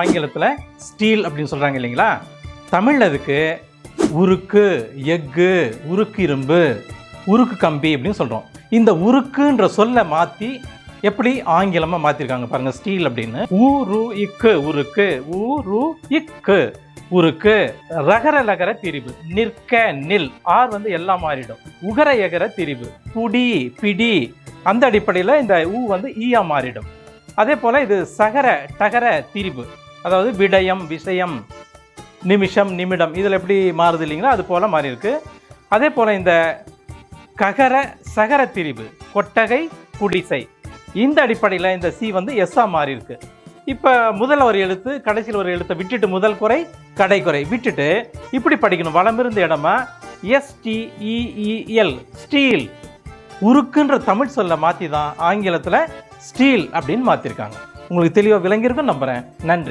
ஆங்கிலத்தில் ஸ்டீல் அப்படின்னு சொல்கிறாங்க இல்லைங்களா? தமிழில் அதுக்கு உருக்கு, எஃகு, உருக்கு இரும்பு, உருக்கு கம்பி அப்படின்னு சொல்கிறோம். இந்த உருக்குன்ற சொல்லை மாற்றி எப்படி ஆங்கிலமாக மாற்றிருக்காங்க பாருங்கள். ஸ்டீல் அப்படின்னு ஊரு இக்கு உருக்கு, ஊரு இக்கு உருக்கு. ரகர லகர திரிபு, நிற்க நில், ஆர் வந்து எல்லாம் மாறிடும். உகர எகர திரிபு, புடி பிடி, அந்த அடிப்படையில் இந்த ஊ வந்து ஈயா மாறிடும். அதே போல் இது சகர டகர திரிபு, அதாவது விடயம் விஷயம் நிமிஷம் நிமிடம், இதில் எப்படி மாறுது இல்லைங்களா? அது போல் மாறி இருக்கு. அதே போல் இந்த ககர சகர திரிபு, கொட்டகை குடிசை, இந்த அடிப்படையில் இந்த சி வந்து எஸ்ஸா மாறி இருக்கு. இப்போ முதல்ல ஒரு எழுத்து கடைசியில் ஒரு எழுத்தை விட்டுட்டு முதல் குறை கடைக்குறை விட்டுட்டு இப்படி படிக்கணும். வளமிருந்த இடமா STEEL ஸ்டீல். உருக்குன்ற தமிழ் சொல்ல மாற்றி தான் ஆங்கிலத்தில் ஸ்டீல் அப்படின்னு மாற்றிருக்காங்க. உங்களுக்கு தெளிவாக விளங்கியிருக்கும் நம்புகிறேன். நன்றி.